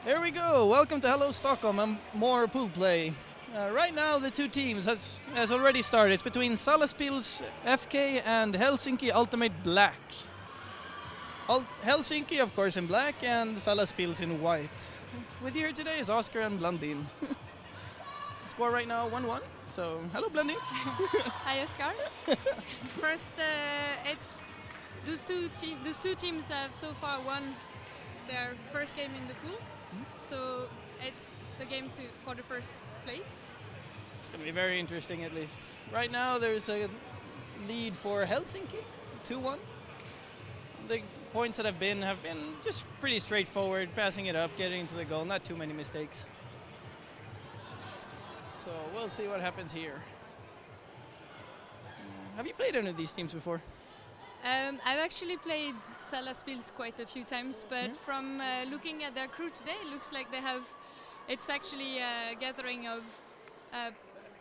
There we go. Welcome to Hello Stockholm and more pool play. Right now, the two teams has already started. It's between Salaspils FK and Helsinki Ultimate Black. Helsinki, of course, in black and Salaspils in white. With you here today is Oscar and Blondin. Score right now 1-1. So, hello, Blondin. Hi, Oscar. First, it's those two teams have so far won their first game in the pool, so it's the game for the first place. It's going to be very interesting, at least. Right now, there's a lead for Helsinki, 2-1. The points that have been just pretty straightforward, passing it up, getting into the goal, not too many mistakes. So we'll see what happens here. Have you played any of these teams before? I've actually played Salaspils quite a few times, but from looking at their crew today, it looks like it's actually a gathering of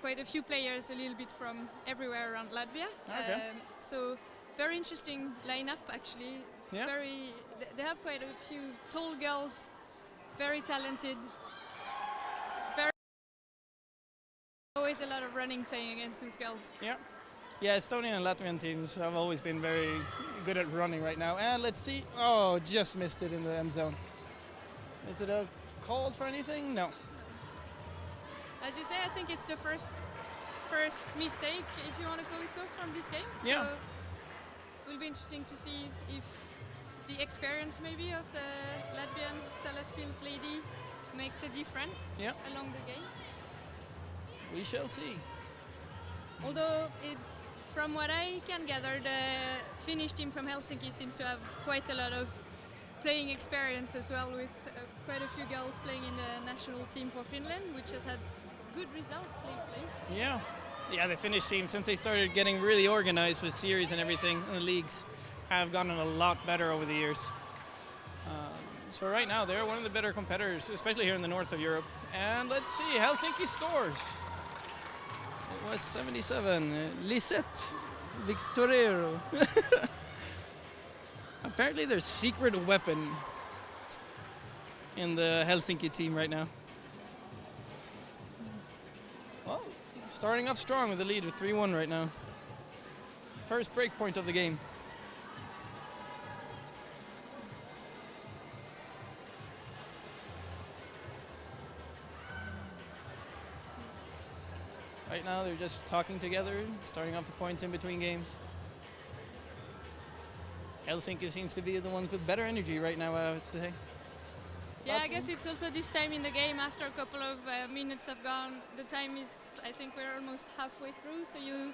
quite a few players, a little bit from everywhere around Latvia. Okay. So very interesting lineup, actually. Yeah. They have quite a few tall girls, very talented. Always a lot of running playing against these girls. Yeah. Yeah, Estonian and Latvian teams have always been very good at running right now. And let's see. Oh, just missed it in the end zone. Is it a call for anything? No. As you say, I think it's the first mistake, if you want to call it so, from this game. Yeah. So it will be interesting to see if the experience maybe of the Latvian Salaspils lady makes the difference along the game. We shall see. Although, from what I can gather, the Finnish team from Helsinki seems to have quite a lot of playing experience as well, with quite a few girls playing in the national team for Finland, which has had good results lately. Yeah. Yeah, the Finnish team, since they started getting really organized with series and everything in the leagues, have gotten a lot better over the years. So right now, they're one of the better competitors, especially here in the north of Europe. And let's see, Helsinki scores. It was 77. Lisette Victorero. Apparently there's secret weapon in the Helsinki team right now. Well, starting off strong with the lead of 3-1 right now. First break point of the game. Right now they're just talking together, starting off the points in between games. Helsinki seems to be the ones with better energy right now, I would say. Yeah, I guess it's also this time in the game, after a couple of minutes have gone, the time is, I think we're almost halfway through, so you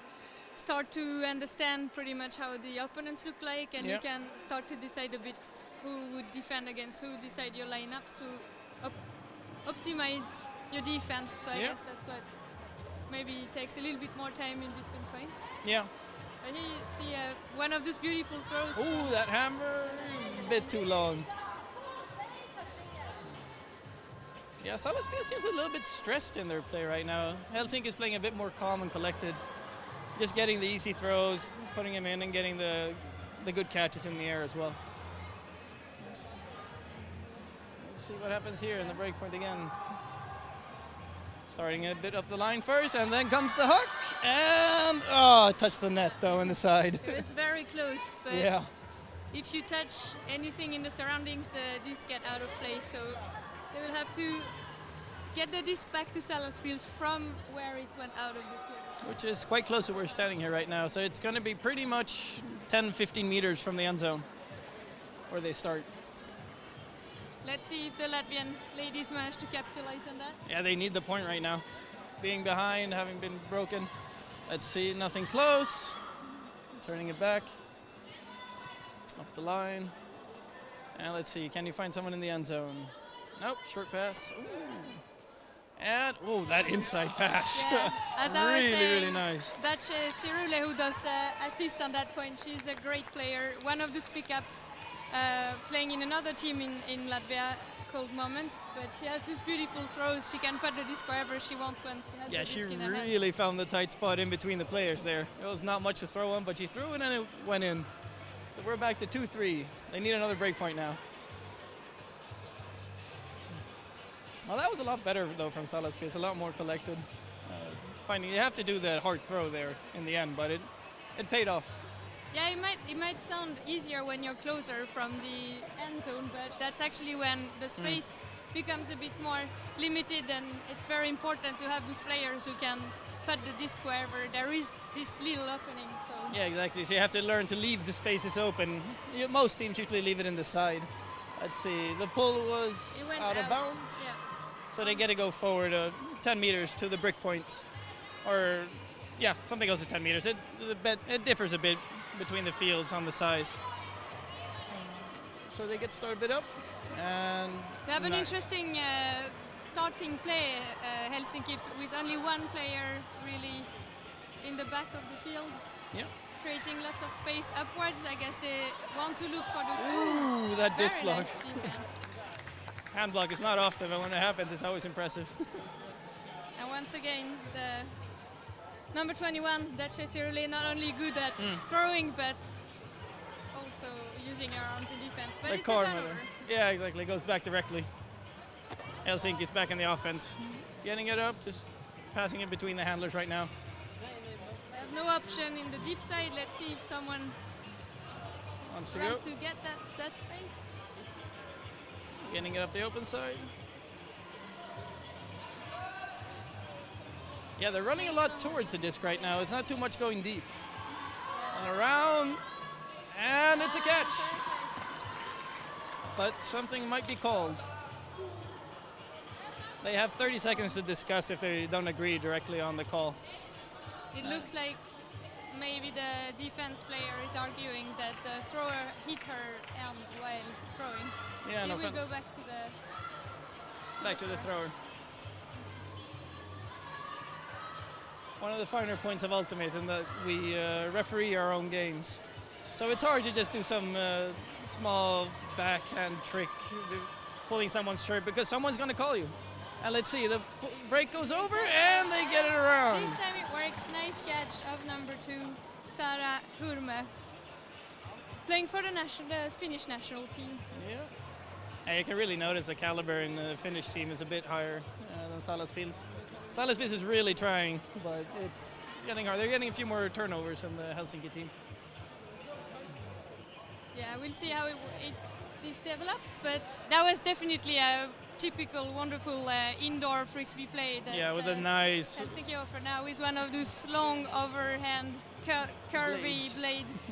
start to understand pretty much how the opponents look like, and you can start to decide a bit who would defend against who, decide your lineups to optimize your defense. So I guess that's what maybe it takes a little bit more time in between points. Yeah. But here you see one of those beautiful throws. Oh, that hammer, a bit too long. Yeah, Salaspils seems a little bit stressed in their play right now. Helsinki is playing a bit more calm and collected. Just getting the easy throws, putting them in, and getting the good catches in the air as well. Let's see what happens here in the break point again. Starting a bit up the line first, and then comes the hook, and it touched the net though on the side. It was very close, but if you touch anything in the surroundings, the disc get out of play, so they will have to get the disc back to Salaspils from where it went out of the field. Which is quite close to where we're standing here right now, so it's going to be pretty much 10-15 meters from the end zone where they start. Let's see if the Latvian ladies manage to capitalize on that. Yeah, they need the point right now. Being behind, having been broken. Let's see, nothing close. Turning it back. Up the line. And let's see, can you find someone in the end zone? Nope, short pass. Ooh. And, that inside pass. Yeah, as I was saying, really nice. That's Sirule who does the assist on that point. She's a great player. One of those pickups. Playing in another team in Latvia called Moments, but she has these beautiful throws. She can put the disc wherever she wants when she has the disc in her hand. She really found the tight spot in between the players there. It was not much to throw on, but she threw it and it went in. So we're back to 2-3. They need another break point now. Well, that was a lot better though from Salaspils, a lot more collected. Finding you have to do the hard throw there in the end, but it paid off. Yeah, it might sound easier when you're closer from the end zone, but that's actually when the space becomes a bit more limited, and it's very important to have those players who can put the disc wherever there is this little opening. So Yeah, exactly. So you have to learn to leave the spaces open. Most teams usually leave it in the side. Let's see, the pull was it went out of bounds. Yeah. So they get to go forward 10 meters to the brick point. Or, yeah, something else is 10 meters. It differs a bit between the fields on the size. So they get started a bit up. And We have an nice. interesting starting play, Helsinki, with only one player really in the back of the field, Yeah. creating lots of space upwards. I guess they want to look for those. Ooh, that disc Very block. nice defense. Hand block is not often, but when it happens, it's always impressive. And once again, the number 21, Duchess Irule, not only good at throwing, but also using her arms in defense. But Like it's a corner turnover. there. Yeah, exactly. It goes back directly. Helsinki's back in the offense. Getting it up, just passing it between the handlers right now. We have no option in the deep side. Let's see if someone Wants to go. wants to get that space. Getting it up the open side. Yeah, they're running a lot towards the disc right now. It's not too much going deep. And around, and it's a catch. But something might be called. They have 30 seconds to discuss if they don't agree directly on the call. It looks like maybe the defense player is arguing that the thrower hit her hand while throwing. Yeah, He no will offense. go back Back to the thrower. One of the finer points of Ultimate in that we referee our own games. So it's hard to just do some small backhand trick, pulling someone's shirt, because someone's going to call you. And let's see, the break goes over and they get it around. This time it works. Nice catch of number 2, Sara Hurme, playing for the Finnish national team. Yeah. And you can really notice the caliber in the Finnish team is a bit higher than Salaspils. Salaspils is really trying, but it's getting hard. They're getting a few more turnovers than the Helsinki team. Yeah, we'll see how this develops, but that was definitely a typical, wonderful indoor frisbee play that Yeah, with a nice Helsinki offer now is one of those long overhand curvy blades.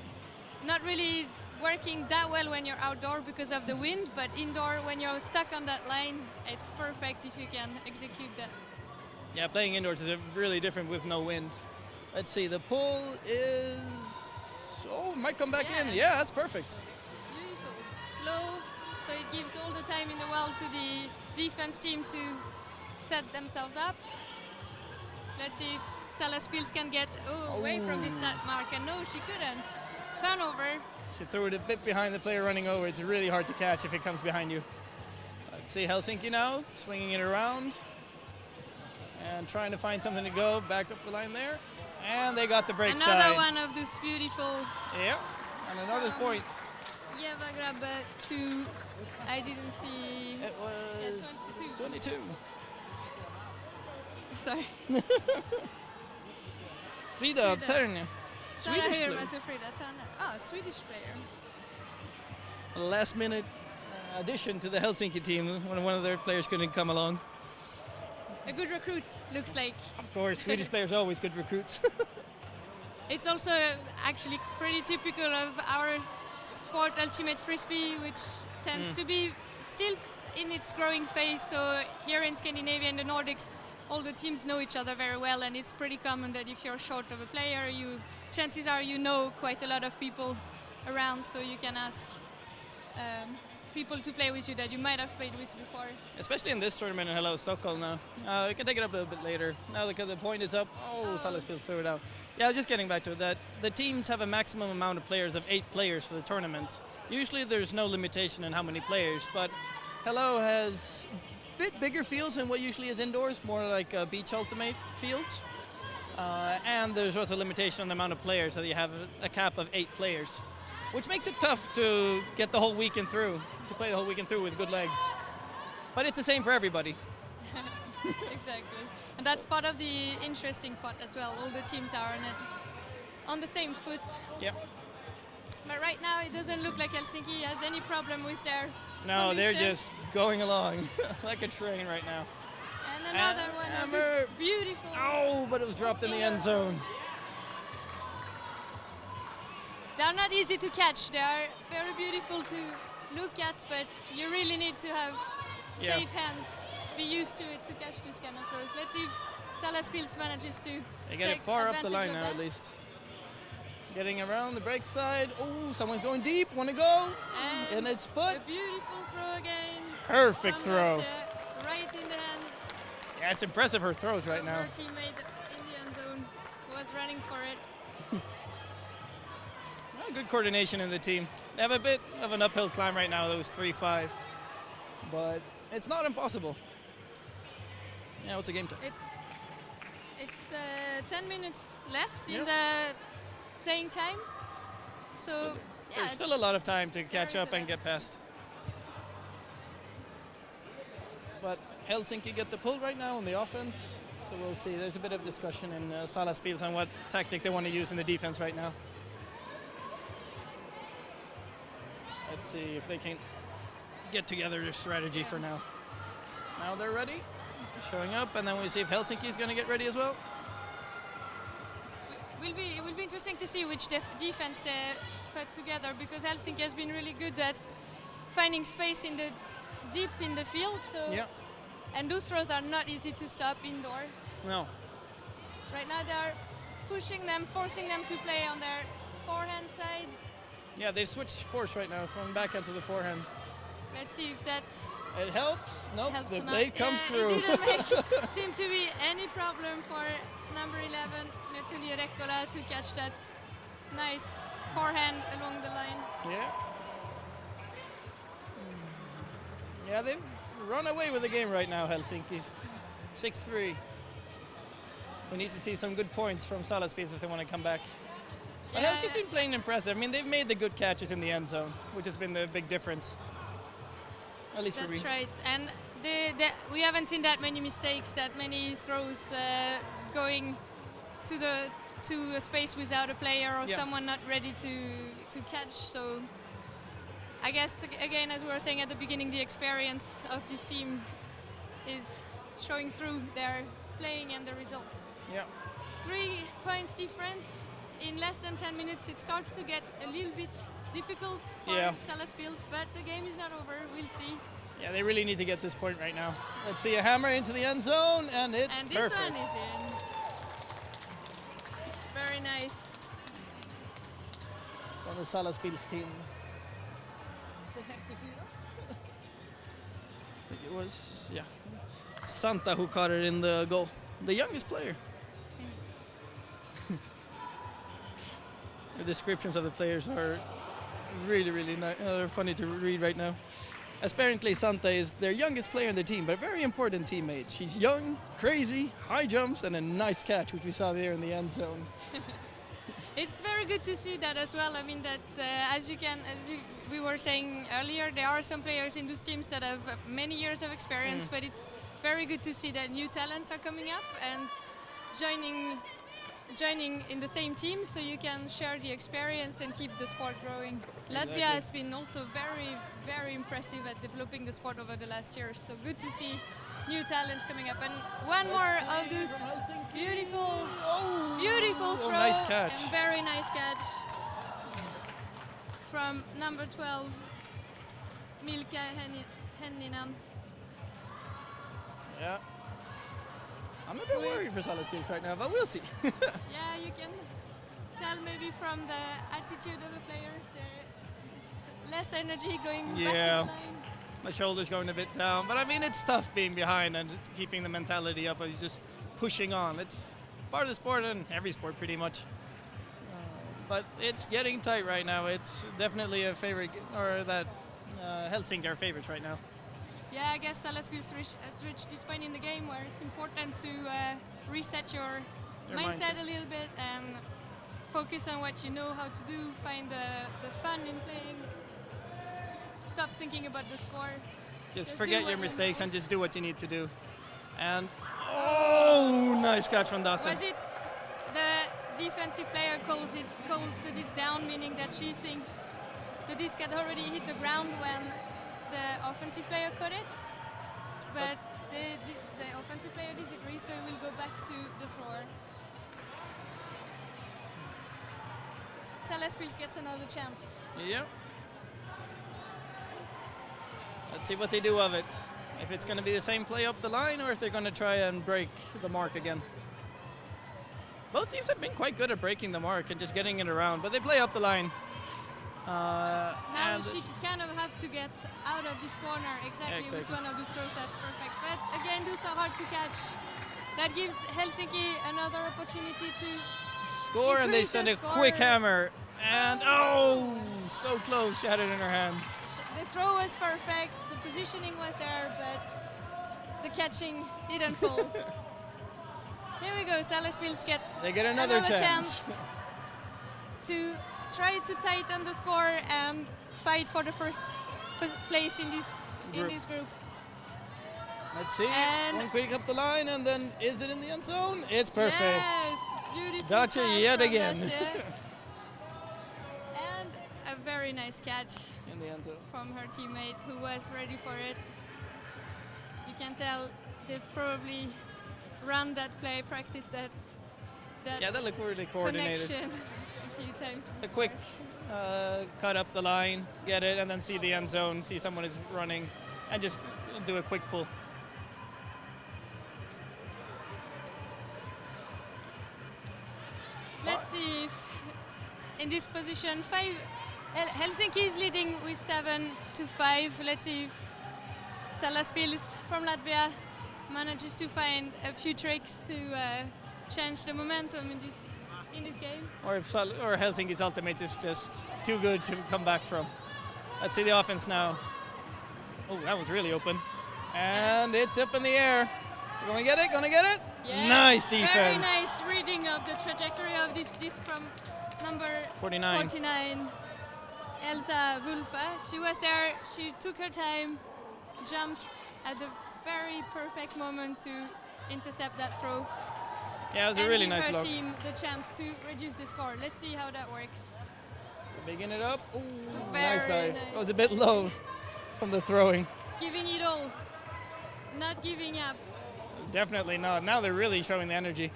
Not really working that well when you're outdoor because of the wind, but indoor when you're stuck on that line, it's perfect if you can execute that. Yeah, playing indoors is really different with no wind. Let's see, the pull is... Oh, might come back in. Yeah, that's perfect. Beautiful. Slow, so it gives all the time in the world to the defense team to set themselves up. Let's see if Salaspils can get away from this net mark, and no, she couldn't. Turnover. She threw it a bit behind the player running over. It's really hard to catch if it comes behind you. Let's see Helsinki now, swinging it around. And trying to find something to go, back up the line there. And they got the break Another side. one of those beautiful Yeah, and another point. Yeva Grabbe to, I didn't see. It was 22. Sorry. Frida Frida. Tern, Sara Swedish Hurme player. to Frida Tanne. Ah, Swedish player. A last minute addition to the Helsinki team when one of their players couldn't come along. A good recruit, looks like. Of course, Swedish players are always good recruits. It's also actually pretty typical of our sport, Ultimate Frisbee, which tends to be still in its growing phase. So here in Scandinavia and the Nordics, all the teams know each other very well, and it's pretty common that if you're short of a player, chances are you know quite a lot of people around, so you can ask people to play with you that you might have played with before. Especially in this tournament in Hello Stockholm now. We can take it up a little bit later. Now because the point is up. Oh, Salaspils threw it out. Yeah, I was just getting back to it, that the teams have a maximum amount of players of 8 players for the tournament. Usually there's no limitation on how many players, but Hello has a bit bigger fields than what usually is indoors, more like beach ultimate fields. And there's also a limitation on the amount of players, so you have a cap of 8 players, which makes it tough to get the whole weekend through, to play the whole weekend through with good legs. But it's the same for everybody. Exactly. And that's part of the interesting part as well. All the teams are on the same foot. Yep. But right now it doesn't look like Helsinki has any problem with their No, they're condition. just going along like a train right now. And another one of Hammer. this beautiful. Oh, but it was dropped in the end zone. They're not easy to catch. They are very beautiful to look at, but you really need to have Yeah. safe hands, be used to it to catch these kind of throws. Let's see if Salaspils manages to They get take it far up the advantage line of now that. at least. Getting around the break side. Oh, someone's going deep. Want to go? And it's put. A beautiful throw again. Perfect from throw. Lotje, right in the hands Yeah, it's impressive her throws right of now. her teammate in the end zone who was running for it. Well, good coordination in the team. They have a bit of an uphill climb right now, those 3-5. But it's not impossible. Yeah, what's the game time? It's 10 minutes left Yeah. in the playing time. So yeah, There's still a lot of time to catch is up a and lot. get past. But Helsinki get the pull right now on the offense. So we'll see. There's a bit of discussion in Salaspils on what tactic they want to use in the defense right now. Let's see if they can get together their strategy for now. Now they're ready, showing up, and then we see if Helsinki is going to get ready as well. it will be interesting to see which defense they put together, because Helsinki has been really good at finding space in the deep in the field. So Yeah. and those throws are not easy to stop indoor. No. Right now they are pushing them, forcing them to play on their forehand side. Yeah, they switched force right now from backhand to the forehand. Let's see if that's It helps. Nope, helps the or not. blade comes Yeah, through. It didn't seem to be any problem for number 11, Netuli Rekkola, to catch that nice forehand along the line. Yeah. Yeah, they've run away with the game right now, Helsinki's. 6-3. We need to see some good points from Salaspils if they want to come back. But Yeah. Helsinki's been playing impressive. I mean, they've made the good catches in the end zone, which has been the big difference. At least for me. That's right. And we haven't seen that many mistakes, that many throws going to a space without a player or Yeah. someone not ready to catch. So I guess again, as we were saying at the beginning, the experience of this team is showing through their playing and the result. Yeah. 3 points difference in less than 10 minutes. It starts to get a little bit difficult for Yeah. Salaspils, but the game is not over. We'll see. Yeah, they really need to get this point right now. Let's see a hammer into the end zone, and it's And this perfect. one is in. Very nice. From the Salaspils team. I think it was, yeah, Santa who caught it in the goal. The youngest player. The descriptions of the players are really, really funny to read right now. Apparently, Santa is their youngest player in the team, but a very important teammate. She's young, crazy, high jumps, and a nice catch, which we saw there in the end zone. It's very good to see that as well. I mean that we were saying earlier, there are some players in those teams that have many years of experience, but it's very good to see that new talents are coming up and joining in the same team, so you can share the experience and keep the sport growing. Exactly. Latvia has been also very, very impressive at developing the sport over the last years. So good to see new talents coming up. And one more of those beautiful throw nice catch. and very nice catch from number 12, Milka Henninen. Yeah. I'm a bit worried for Salaspils right now, but we'll see. Yeah, you can tell maybe from the attitude of the players there, it's less energy going back to Yeah. the line. My shoulder's going a bit down, but I mean, it's tough being behind and keeping the mentality up and just pushing on. It's part of the sport and every sport pretty much. But it's getting tight right now. It's definitely a favorite, or that Helsinki are favorites right now. Yeah, I guess Salaspils has reached this point in the game where it's important to reset your mindset a little bit and focus on what you know how to do, find the fun in playing, stop thinking about the score. Just Just forget do your what you mistakes know. and just do what you need to do. And oh, nice catch from Dawson. Was it the defensive player calls the disc down, meaning that she thinks the disc had already hit the ground when the offensive player caught it? But the offensive player disagrees, so he will go back to the thrower. Salaspils gets another chance. Yep. Let's see what they do of it. If it's going to be the same play up the line or if they're going to try and break the mark again. Both teams have been quite good at breaking the mark and just getting it around, but they play up the line. Now she kind of have to get out of this corner. Exactly. With one of those throws, that's perfect. But again, those are hard to catch. That gives Helsinki another opportunity to score, and they send a quick hammer. And oh, so close. She had it in her hands. The throw was perfect. The positioning was there, but the catching didn't fall. Here we go. Salaspils gets another chance to try to tighten the score and fight for the first place in this group. Let's see. And one quick up the line, and then is it in the end zone? It's perfect. Yes, beautiful. Dacia yet again. And a very nice catch in the end zone from her teammate who was ready for it. You can tell they've probably run that play, practiced that. Yeah, that looked really coordinated. Connection a few times. A quick cut up the line, get it, and then see the end zone, see someone is running, and just do a quick pull. Let's see if in this position, Helsinki is leading with 7-5. Let's see if Salaspils from Latvia manages to find a few tricks to change the momentum in this game. Or if Helsinki's ultimate is just too good to come back from. Let's see the offense now. Oh, that was really open. And it's up in the air. Gonna get it, gonna get it? Yeah. Nice defense. Very nice reading of the trajectory of this disc from number 49, Elsa Wulfa. She was there, she took her time, jumped at the very perfect moment to intercept that throw. Yeah, it was a really nice block. And give her team the chance to reduce the score. Let's see how that works. Bigging it up. Ooh, very nice dive. Nice. It was a bit low from the throwing. Giving it all, not giving up. Definitely not. Now they're really showing the energy.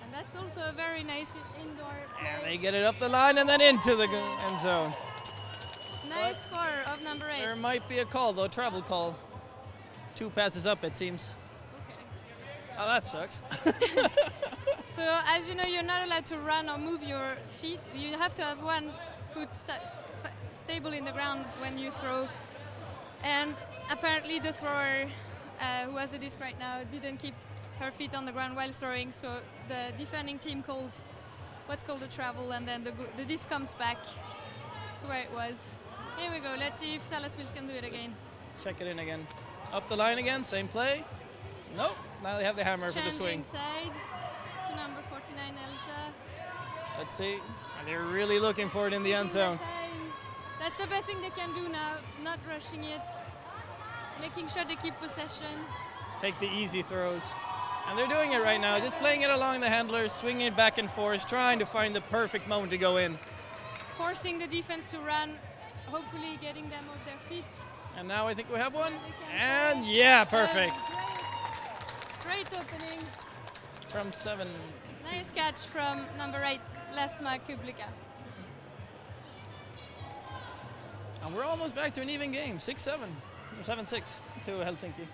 And that's also a very nice indoor play. And they get it up the line and then into the end zone. Nice score of number 8. There might be a call though, travel call. 2 passes up, it seems. Okay. Oh, that sucks. So as you know, you're not allowed to run or move your feet. You have to have one foot stable in the ground when you throw. And apparently the thrower, who has the disc right now, didn't keep her feet on the ground while throwing, so the defending team calls what's called a travel, and then the disc comes back to where it was. Here we go, let's see if Salaspils can do it again. Check it in again. Up the line again, same play. Nope, now they have the hammer for the swing. Side to number 49, Elsa. Let's see, they're really looking for it in the end zone. That's the best thing they can do now, not rushing it, making sure they keep possession. Take the easy throws. And they're doing it right now, just playing it along the handlers, swinging it back and forth, trying to find the perfect moment to go in. Forcing the defense to run, hopefully getting them off their feet. And now I think we have one. And yeah, perfect. Great opening. From 7. Nice catch from number 8, Lesma Kublika. And we're almost back to an even game, 6-7, or 7-6 to Helsinki.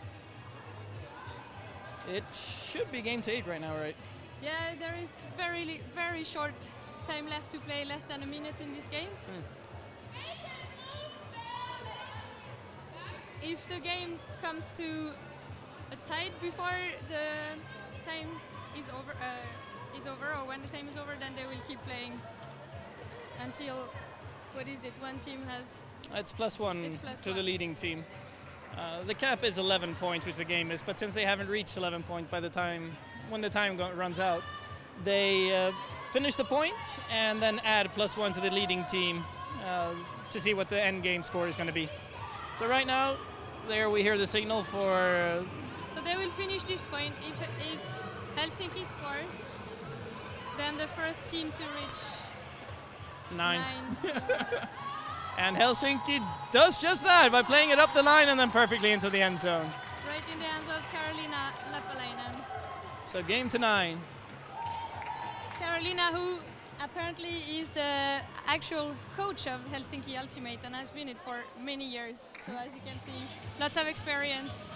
It should be game to 8 right now, right? Yeah, there is very short time left to play, less than a minute in this game. If the game comes to a tie before the time is over, or when the time is over, then they will keep playing until, what is it, one team has... It's +1 to the leading team. The cap is 11 points, which the game is, but since they haven't reached 11 points when the time runs out, they finish the point and then add +1 to the leading team to see what the end game score is going to be. So right now, there we hear the signal for. So they will finish this point. If Helsinki scores, then the first team to reach 9. 9. And Helsinki does just that by playing it up the line and then perfectly into the end zone. Right in the hands of Carolina Lepalainen. So game to 9. Carolina, who apparently is the actual coach of Helsinki Ultimate and has been it for many years. So as you can see, lots of experience,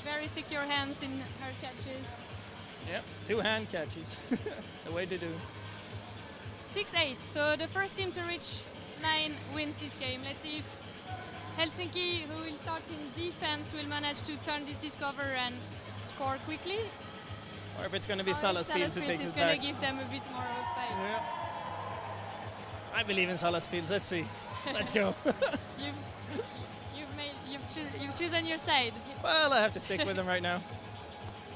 very secure hands in her catches. Yep, 2 hand catches. The way to do. 6-8, so the first team to reach 9 wins this game. Let's see if Helsinki, who will start in defense, will manage to turn this discover and score quickly. Or if it's going to be Salaspils who takes is it going back. to give them a bit more of a fight. Yeah. I believe in Salaspils. Let's see. Let's go. You've chosen your side. Well, I have to stick with them right now.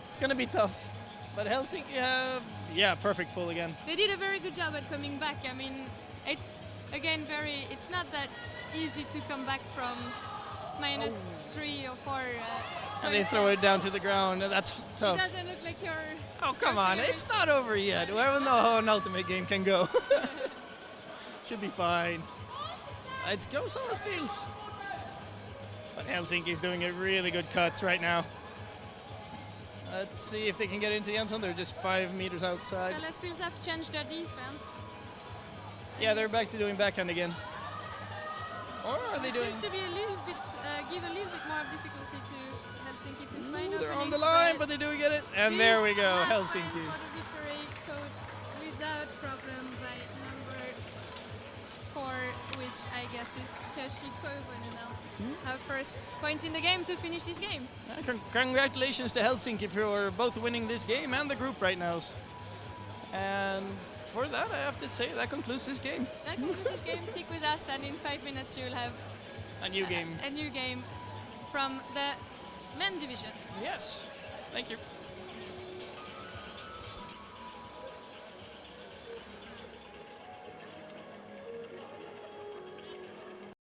It's going to be tough. But Helsinki have, perfect pull again. They did a very good job at coming back. I mean, it's again it's not that easy to come back from minus 3 or 4. And they throw it down to the ground. That's tough. It doesn't look like you're... Oh, come on. It's not over yet. We don't know how an ultimate game can go. Should be fine. Let's go, Salaspils. But Helsinki's doing a really good cuts right now. Let's see if they can get into the end zone. They're just 5 meters outside. Salaspils have changed their defense. Yeah, they're back to doing backhand again. Or are they doing... Seems to be a little bit, give a little bit more difficulty to Helsinki to find They're on openings, the line, but they do get it. And there we go, last Helsinki. time for the victory code without problem by number 4, which I guess is Kashi Koivunen now. Her first point in the game to finish this game. Congratulations to Helsinki for both winning this game and the group right now. And for that, I have to say that concludes this game. That concludes this game. Stick with us, and in 5 minutes you'll have a new game. A new game from the men division. Yes. Thank you.